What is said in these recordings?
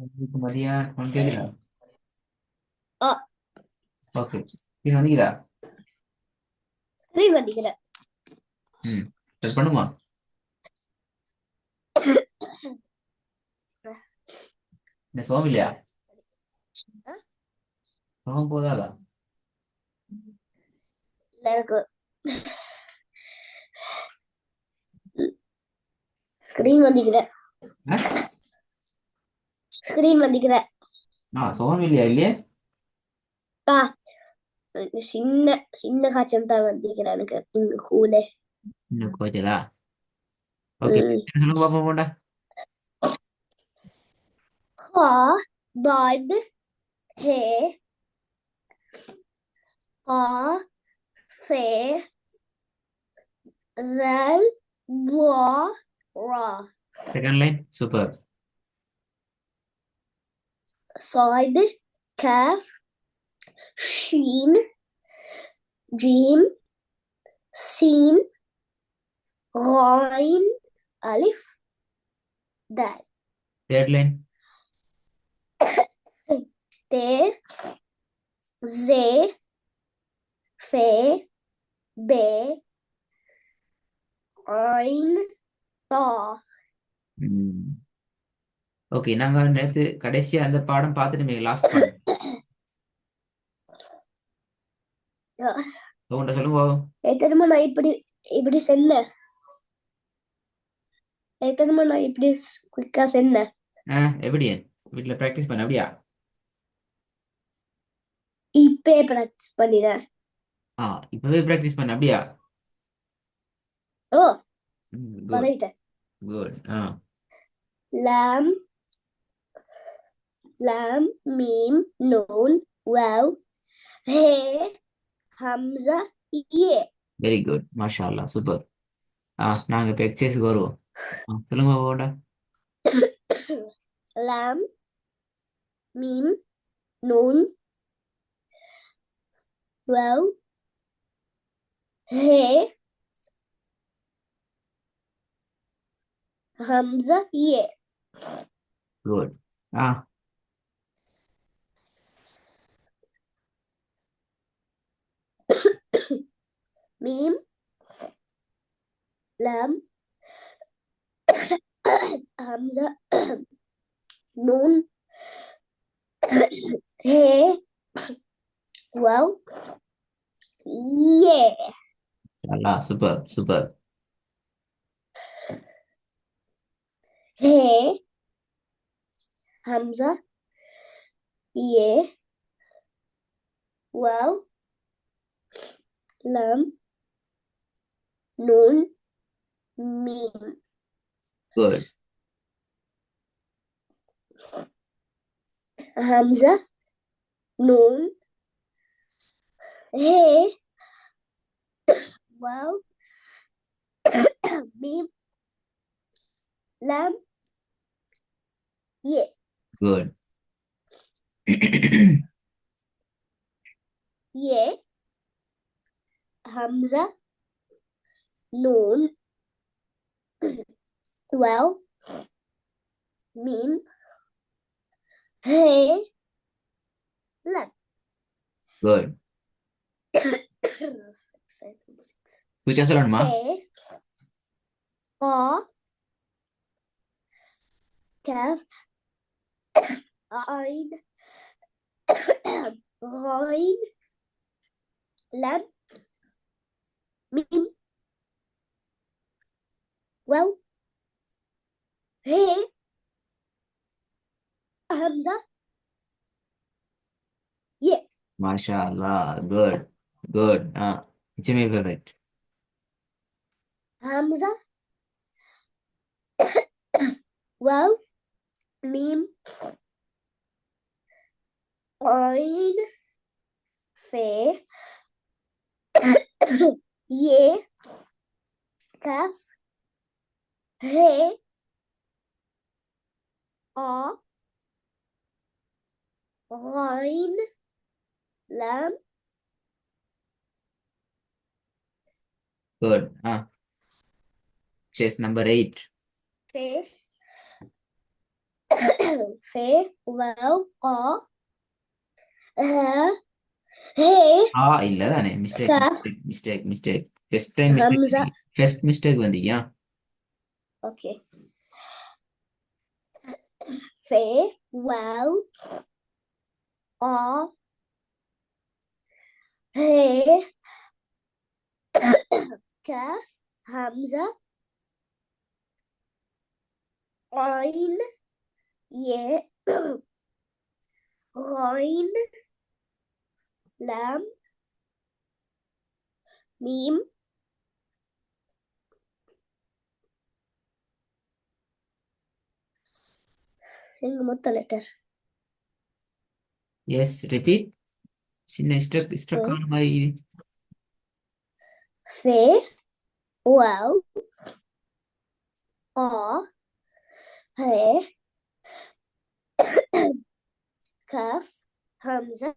Kemudian mungkin kita. Oh, Oke. Ini nanti kita. screen பண்ணிக்கிறேன். Start பண்ணுமா? இந்த சோகம் இல்லையா? சோகம் போதாதா? இல்ல, எனக்கு ஸ்கிரீன் பண்ணிக்கிறேன். ஸ்கிரீன் பண்ணிக்கிறேன். சோகம் இல்லையா இல்லையே? சின்ன சின்ன காய்ச்சல் தான் வந்திருக்கிறேன் எனக்கு இங்க கூலே. இன்னும் கோச்சலா? ஓகே. சொல்லுங்க பாப்போம் போண்டா. கா பத் ஹே கா சே ரல் வா ரா. Second line, super. صاد كاف شين جيم سين غين ألف دال. Third line, ت زي ف ب عين طا. Okay. நாங்க நேற்று கடைசியா அந்த பாடம் பார்த்துட்டு லாஸ்ட் பாடம் உங்கள்கிட்ட சொல்லுங்க பாவம். எத்தனை நான் இப்படி இப்படி சென்னேன். எத்தனை நான் இப்படி குயிக்கா சென்னேன். எப்படி வீட்டில் ப்ராக்டிஸ் பண்ண அப்படியா? இப்பே பிராக்டிஸ் பண்ணினேன். இப்பவே ப்ராக்டிஸ் பண்ண அப்படியா? ஓ, குட் பழகிட்டேன். குட். லாம் லாம் மீம் நூன் வாவ் ஹே ஹம்சா ஏ. வெரி குட், மாஷா அல்லாஹ், சூப்பர். நாங்க இப்போ எக்ஸசைஸ்க்கு வருவோம். சொல்லுங்க பாவோண்டா. லாம் மீம் நூன் வாவ் ஹே ஹம்சா ஏ. குட். மீம் lam hamza nun he wow yeah. அல்லாஹ், super super. he hamza yeah wow lam nun mim. Good. Hamza nun he wow mim lam yeah. Good. yeah Hamza nun wow mim he lam. Good. குயிக்கா சொல்லணுமா? he qa kaf ain ghain lam mim wow he hamza yeah. மாஷா அல்லாஹ், good good. நிச்சயமே perfect. Hamza wow mim ain fe ye kaf he a ghain lam good. செஸ் நம்பர் 8. fe ஃபே வவ் கா ஹ ஹே இல்ல தானே, மிஸ்டேக் கஃப் mistake mistake mistake. First time mistake. ஹம்சா. ஃபர்ஸ்ட் மிஸ்டேக் வந்தீங்க. ஓகே. ஃபே வவ் கா ஹே கஃப் ஹம்சா ஐன் யே غين لام ميم எங்க மொத்த லெட்டர். Yes, repeat. சின்ன ஸ்ட்ரக் ஆன மாதிரி. ஃபே வவ் கா ஹே கஃப் ஹம்சா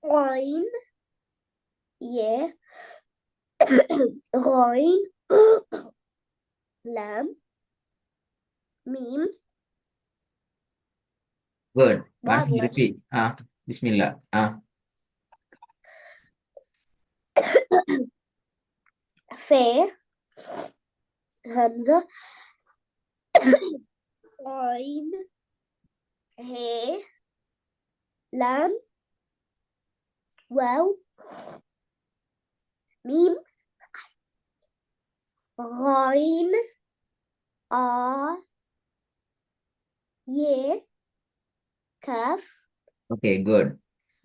ஐன் யே غين لام ميم. குட். ஒன்ஸ் வரல. ரிப்பீட். பிஸ்மில்லா. ஃபே ஹம்சா ஐன் ஹே لام واو ميم غين ஆ யே கஃப். Okay, good.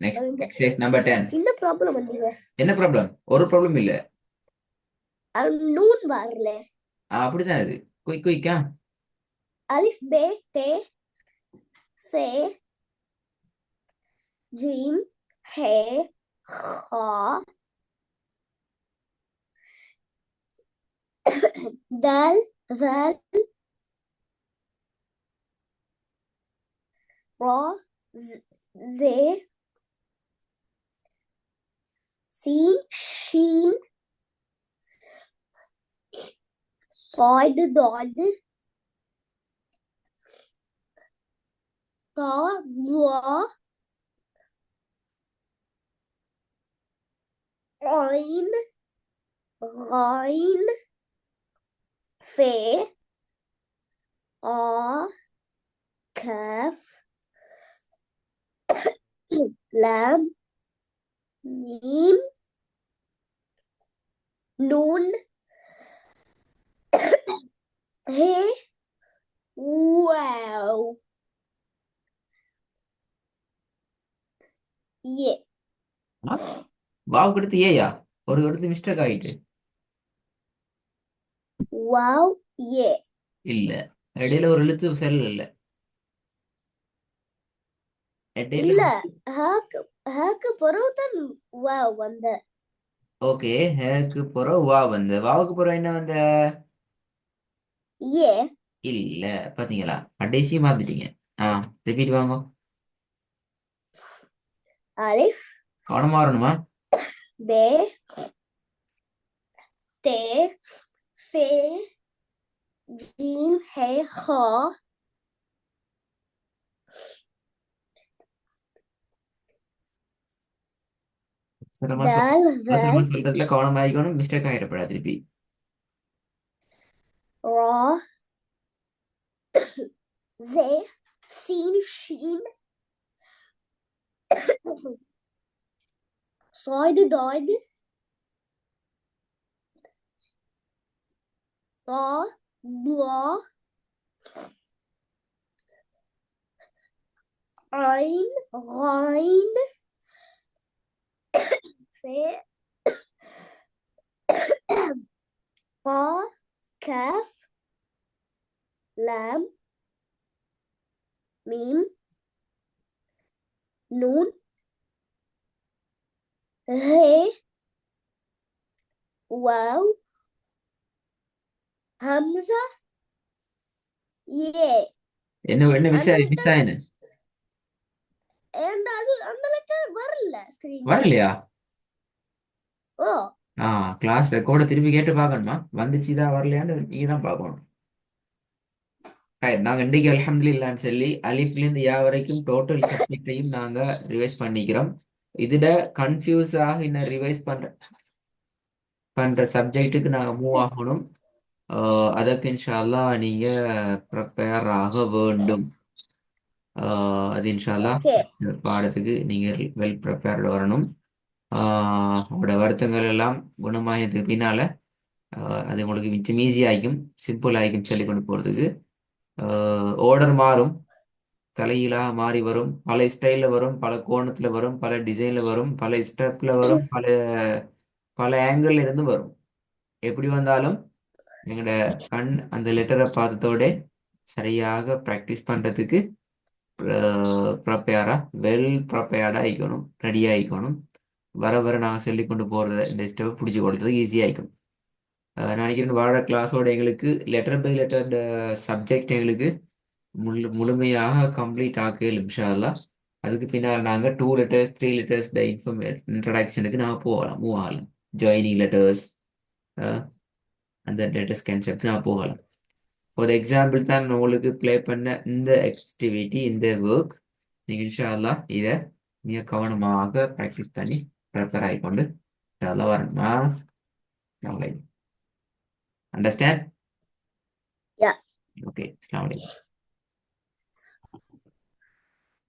Next exercise number 10. சின்ன ப்ராப்ளம் வந்தீங்க. என்ன ப்ராப்ளம்? ஒரு ப்ராப்ளம் இல்ல. நூன் வரல. அப்படிதான் இது. குயிக்கா. அலிஃப் பே தே சே ஜீம் ஹே ஹா دال ذال را زي سين شين صاد ضاد طا ضا عين غين ஃபே ஆ கஃப் லாம் மீம் நூன் ஹே வாவ் யே. வாவுக்கு அடுத்து ஏயா? ஒரு இடத்து மிஸ்டேக் ஆயிட்டு. வாவ் யே இல்ல, இடையில ஒரு எழுத்து செல் இல்ல. இடையில. இல்ல. ஹாக்கு பிறகுதான் வாவ் வந்த. ஓகே, ஹேக்கு போறோம் வா வந்து. வாவுக்கு போறோம் என்ன வந்த? யே. இல்ல. பாத்தீங்களா, கடைசி மாத்திட்டீங்க. ரிப்பீட் வாங்க. அலிஃப் கவனமா வரணுமா? பே தே ஃபே ஜீம் ஹே ஹா அவசரமா தால் அவசரமா தால் சொல்றதுல கவனமா இருக்கணும். மிஸ்டேக் ஆயிடப்படாது திருப்பி. ரா زي سين شين صاد ضاد طا ضا عين غين فاء قاف كاف لام ميم نون هي واو همزة யே. என்ன என்ன மிஸ் அந்த மிஸ் லெட்டர் ஆயின்னு அந்த லெட்டர் வரல ஸ்கிரீன்ல. வரலையா? ஓ கிளாஸ் ரெக்கார்ட திருப்பி கேட்டு பார்க்கணுமா? வந்துச்சுதான் வரலையான்னு நீங்க தான் பார்க்கணும். நாங்கள் இன்றைக்கு அல்ஹம்துலில்லான்னு சொல்லி அலிஃப்லேருந்து யா வரைக்கும் டோட்டல் சப்ஜெக்டையும் நாங்கள் ரிவைஸ் பண்ணிக்கிறோம். இதில் கன்ஃபியூஸ் ஆகி இன்னும் ரிவைஸ் பண்ணுற சப்ஜெக்ட்டுக்கு நாங்கள் மூவ் ஆகணும். அதற்கு இன்ஷா அல்லாஹ் நீங்கள் ப்ரிப்பேர் ஆக வேண்டும். அது இன்ஷா அல்லாஹ் ஓகே. இந்த பாடத்துக்கு நீங்கள் வெல் ப்ரிப்பேர்டு வரணும். உங்களோட வருத்தங்கள் எல்லாம் குணமாயதுக்கு பின்னால அது உங்களுக்கு மிச்சம் ஈஸி ஆகிக்கும், சிம்பிள் ஆகிக்கும் சொல்லி கொண்டு போகிறதுக்கு. ஆர்டர் மாறும், தலைகீழாக மாறி வரும், பல ஸ்டைலில் வரும், பல கோணத்தில் வரும், பல டிசைனில் வரும், பல ஸ்டெப்பில் வரும், பல பல ஆங்கிள் இருந்து வரும். எப்படி வந்தாலும் எங்களோட கண் அந்த லெட்டரை பார்த்ததோட சரியாக ப்ராக்டிஸ் பண்ணுறதுக்கு ப்ரிப்பேராக வெல் ப்ரிப்பேர்டாக ஆகிக்கணும், ரெடியாக ஆகிக்கணும். வர வர நாங்கள் சொல்லி கொண்டு போகிறத இந்த ஸ்டெப்பை பிடிச்சி கொடுத்தது ஈஸியாக ஆகிக்கும். நான் நினைக்கிறேன் வாழ கிளாஸோட எங்களுக்கு லெட்டர் பை லெட்டர் சப்ஜெக்ட் எங்களுக்கு முழுமையாக கம்ப்ளீட் ஆக்கல இன்ஷா அல்லாஹ். அதுக்கு பின்னால் நாங்கள் 2 லெட்டர்ஸ் 3 லெட்டர்ஸ் இன்ட்ரடக்ஷனுக்கு நாங்கள் போகலாம், மூவ் ஆகலாம். ஜாயினிங் லெட்டர்ஸ் அந்த லெட்டர்ஸ் கான்செப்ட் நான் போகலாம். ஒரு எக்ஸாம்பிள் தான் நான் உங்களுக்கு ப்ளே பண்ண இந்த ஆக்டிவிட்டி, இந்த ஒர்க். நீங்கள் இன்ஷா அல்லாஹ் இதை மிக கவனமாக ப்ராக்டிஸ் பண்ணி ப்ரிப்பேர் ஆகிக்கொண்டு இன்ஷா அல்லாஹ் வரணுமா? அண்டர்ஸ்டாண்ட்? யா. ஓகே, அஸ்ஸலாமு அலைக்கும்.